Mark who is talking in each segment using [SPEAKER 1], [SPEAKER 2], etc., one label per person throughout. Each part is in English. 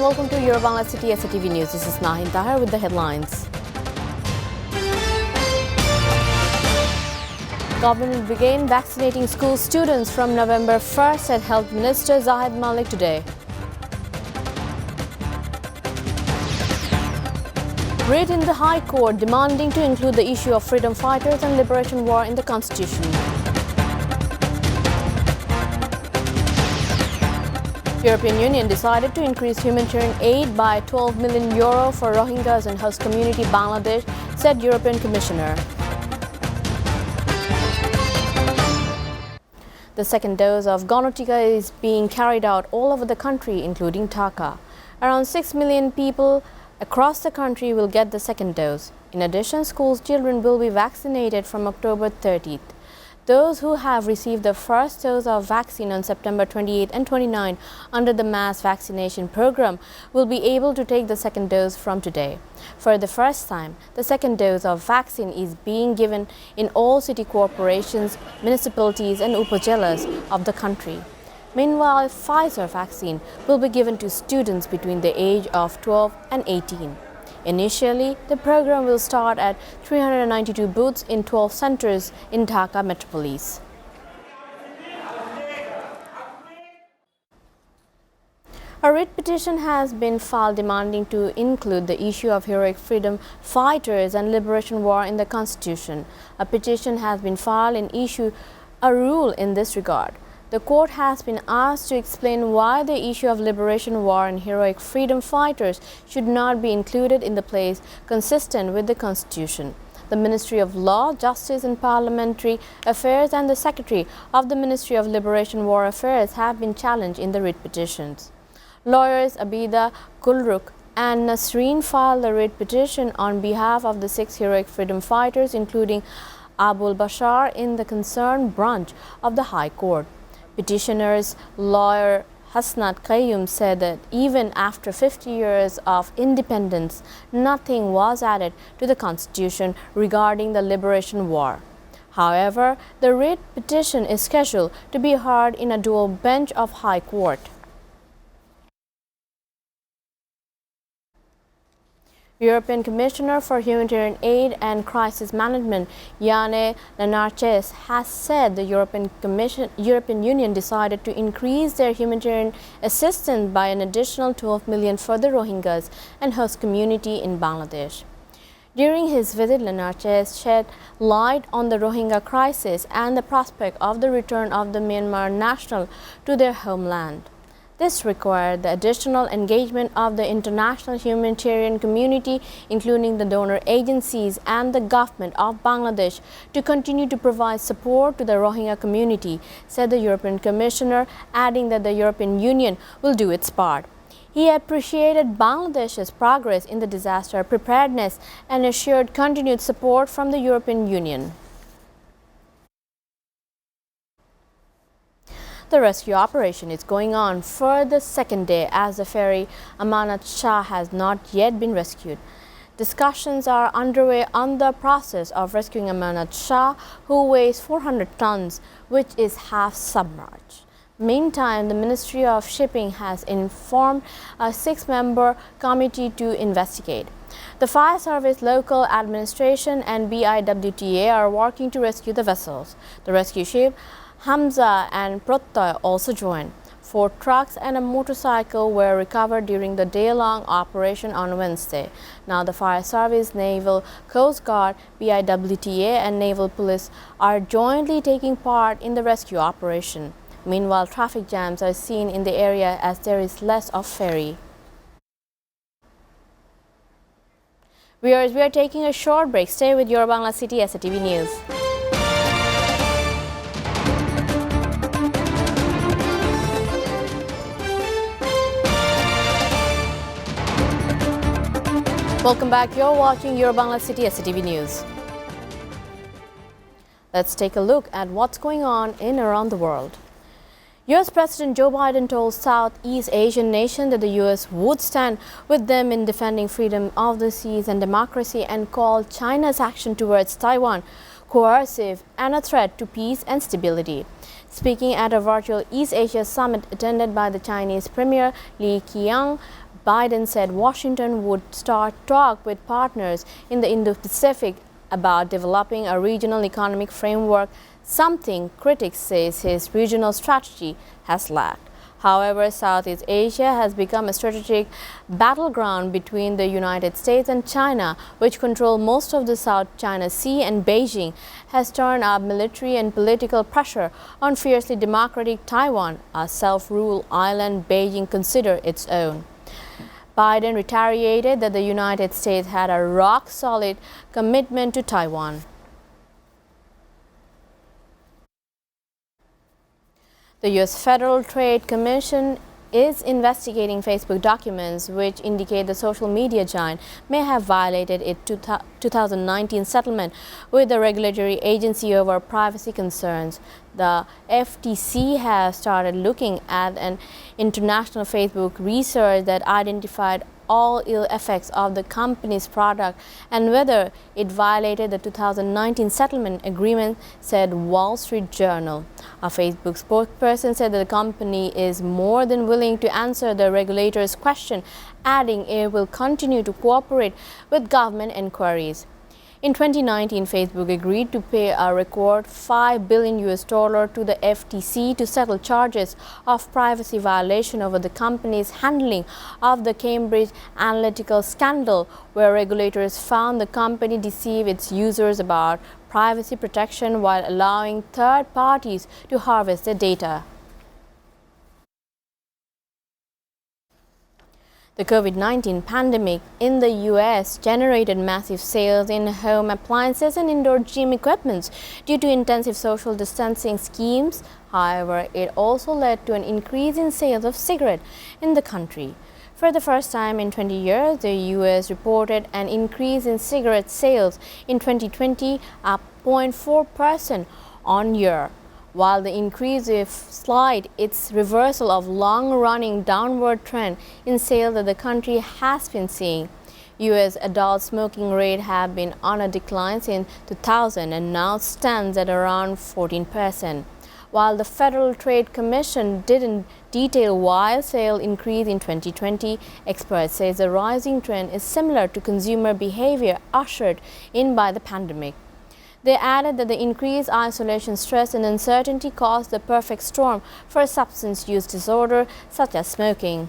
[SPEAKER 1] welcome to your Bangla City SATV News. This is Nahin Tahir with the headlines. Government will begin vaccinating school students from November 1st, said Health Minister Zahid Malik today. Writ in the High Court demanding to include the issue of freedom fighters and liberation war in the Constitution. European Union decided to increase humanitarian aid by €12 million for Rohingyas and host community Bangladesh, said European Commissioner. The second dose of Gonotika is being carried out all over the country, including Dhaka. Around 6 million people across the country will get the second dose. In addition, school children will be vaccinated from October 30th. Those who have received the first dose of vaccine on September 28 and 29 under the mass vaccination program will be able to take the second dose from today. For the first time, the second dose of vaccine is being given in all city corporations, municipalities and upajilas of the country. Meanwhile, Pfizer vaccine will be given to students between the age of 12 and 18. Initially, the program will start at 392 booths in 12 centers in Dhaka metropolis. A writ petition has been filed demanding to include the issue of heroic freedom fighters and liberation war in the Constitution. A petition has been filed and issue a rule in this regard. The court has been asked to explain why the issue of liberation war and heroic freedom fighters should not be included in the place consistent with the Constitution. The Ministry of Law, Justice and Parliamentary Affairs and the Secretary of the Ministry of Liberation War Affairs have been challenged in the writ petitions. Lawyers Abida Gulruk and Nasreen filed the writ petition on behalf of the 6 heroic freedom fighters, including Abul Bashar, in the concerned branch of the High Court. Petitioner's lawyer Hasnat Qayyum said that even after 50 years of independence, nothing was added to the Constitution regarding the liberation war. However, the writ petition is scheduled to be heard in a dual bench of High Court. European Commissioner for Humanitarian Aid and Crisis Management, Yane Lenarches, has said the European Union decided to increase their humanitarian assistance by an additional 12 million for the Rohingyas and host community in Bangladesh. During his visit, Lenarches shed light on the Rohingya crisis and the prospect of the return of the Myanmar national to their homeland. This required the additional engagement of the international humanitarian community, including the donor agencies and the government of Bangladesh, to continue to provide support to the Rohingya community, said the European Commissioner, adding that the European Union will do its part. He appreciated Bangladesh's progress in the disaster preparedness and assured continued support from the European Union. The rescue operation is going on for the second day as the ferry Amanat Shah has not yet been rescued. Discussions are underway on the process of rescuing Amanat Shah, who weighs 400 tons, which is half submerged. Meantime, the Ministry of Shipping has informed a 6-member committee to investigate. The Fire Service, local administration and BIWTA are working to rescue the vessels. The rescue ship Hamza and Protoy also joined. 4 trucks and a motorcycle were recovered during the day-long operation on Wednesday. Now the Fire Service, Naval Coast Guard, BIWTA and Naval Police are jointly taking part in the rescue operation. Meanwhile, traffic jams are seen in the area as there is less of ferry. Viewers, we are taking a short break. Stay with your Bangla City SATV News. Welcome back. You're watching your Bangla City SATV News. Let's take a look at what's going on in and around the world. US President Joe Biden told Southeast Asian nations that the US would stand with them in defending freedom of the seas and democracy, and called China's action towards Taiwan coercive and a threat to peace and stability. Speaking at a virtual East Asia summit attended by the Chinese Premier Li Qiang, Biden said Washington would start talk with partners in the Indo-Pacific about developing a regional economic framework, something critics say his regional strategy has lacked. However, Southeast Asia has become a strategic battleground between the United States and China, which control most of the South China Sea, and Beijing has turned up military and political pressure on fiercely democratic Taiwan, a self-ruled island Beijing considers its own. Biden reiterated that the United States had a rock-solid commitment to Taiwan. The U.S. Federal Trade Commission is investigating Facebook documents which indicate the social media giant may have violated its 2019 settlement with the regulatory agency over privacy concerns. The FTC has started looking at an international Facebook research that identified all ill effects of the company's product and whether it violated the 2019 settlement agreement, said Wall Street Journal. A Facebook spokesperson said that the company is more than willing to answer the regulator's question, adding it will continue to cooperate with government inquiries. In 2019, Facebook agreed to pay a record $5 billion to the FTC to settle charges of privacy violation over the company's handling of the Cambridge Analytica scandal, where regulators found the company deceived its users about privacy protection while allowing third parties to harvest their data. The COVID-19 pandemic in the U.S. generated massive sales in home appliances and indoor gym equipment due to intensive social distancing schemes. However, it also led to an increase in sales of cigarettes in the country. For the first time in 20 years, the U.S. reported an increase in cigarette sales in 2020, up 0.4% on year. While the increase is slight, it's reversal of long-running downward trend in sales that the country has been seeing. U.S. adult smoking rate have been on a decline since 2000 and now stands at around 14%. While the Federal Trade Commission didn't detail why sales increased in 2020, experts say the rising trend is similar to consumer behavior ushered in by the pandemic. They added that the increased isolation, stress and uncertainty caused the perfect storm for a substance use disorder such as smoking.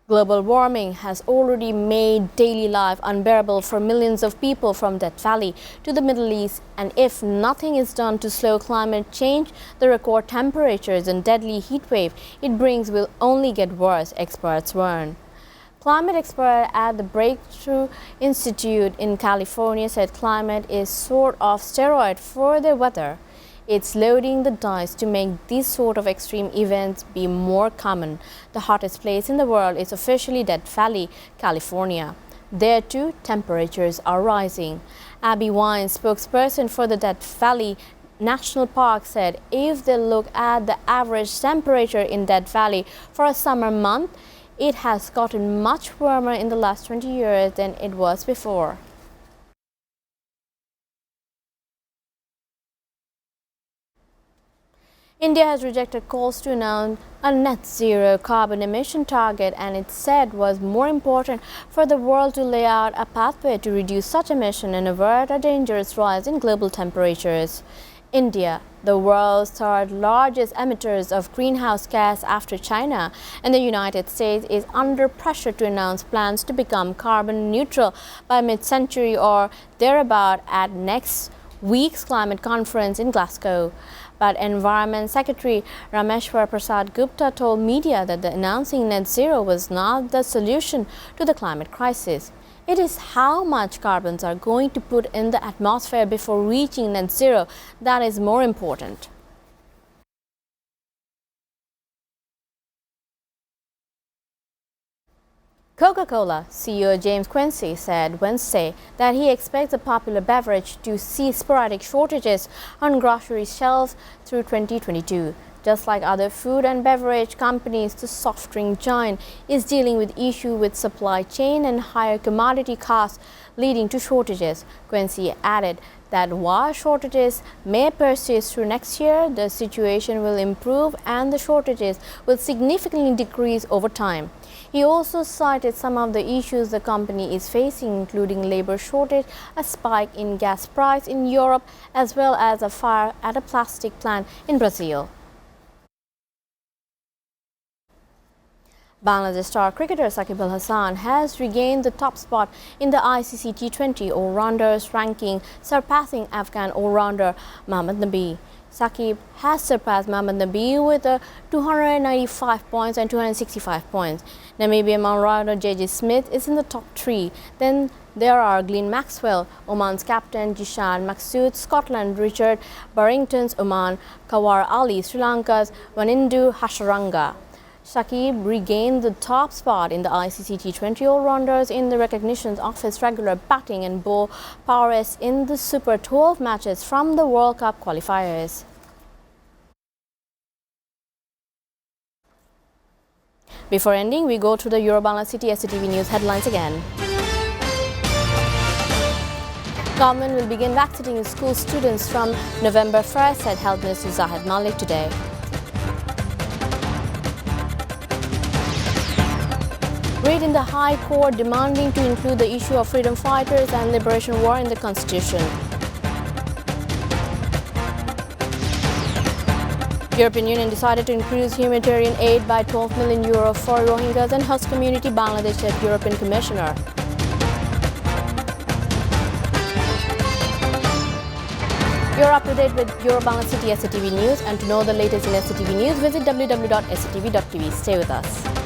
[SPEAKER 1] Global warming has already made daily life unbearable for millions of people from Death Valley to the Middle East, and if nothing is done to slow climate change, the record temperatures and deadly heat wave it brings will only get worse, experts warn. Climate expert at the Breakthrough Institute in California said climate is sort of steroid for the weather. It's loading the dice to make these sort of extreme events be more common. The hottest place in the world is officially Death Valley, California. There too, temperatures are rising. Abby Wine, spokesperson for the Death Valley National Park, said if they look at the average temperature in Death Valley for a summer month, it has gotten much warmer in the last 20 years than it was before. India has rejected calls to announce a net zero carbon emission target, and it said was more important for the world to lay out a pathway to reduce such emission and avert a dangerous rise in global temperatures. India, the world's third largest emitters of greenhouse gas after China, and the United States is under pressure to announce plans to become carbon neutral by mid-century or thereabout at next week's climate conference in Glasgow. But Environment Secretary Rameshwar Prasad Gupta told media that announcing net zero was not the solution to the climate crisis. It is how much carbons are going to put in the atmosphere before reaching net zero that is more important. CocaCola CEO James Quincy said Wednesday that he expects the popular beverage to see sporadic shortages on grocery shelves through 2022. Just like other food and beverage companies, the soft drink giant is dealing with issues with supply chain and higher commodity costs leading to shortages. Quincy added that while shortages may persist through next year, the situation will improve and the shortages will significantly decrease over time. He also cited some of the issues the company is facing, including labor shortage, a spike in gas price in Europe, as well as a fire at a plastic plant in Brazil. Bangladesh star cricketer Shakib Al Hasan has regained the top spot in the ICC T20 all-rounders ranking, surpassing Afghan all-rounder Mohammad Nabi. Shakib has surpassed Mohammad Nabi with 295 points and 265 points. Namibian all-rounder J.J. Smith is in the top three. Then there are Glenn Maxwell, Oman's captain Jishan Maksud, Scotland Richard Barrington's Oman, Kawar Ali, Sri Lanka's Wanindu Hasaranga. Shakib regained the top spot in the ICC T20 all-rounders in the recognition of his regular batting and ball prowess in the Super 12 matches from the World Cup qualifiers. Before ending, we go to the Bangla City SATV News headlines again. Government will begin vaccinating school students from November 1st, said Health Minister Zahid Malik today. Read in the High Court demanding to include the issue of freedom fighters and liberation war in the Constitution. European Union decided to increase humanitarian aid by €12 million for Rohingyas and host community Bangladesh, said European Commissioner. You're up to date with Bangla City SATV News, and to know the latest in SATV News, visit www.satv.tv. Stay with us.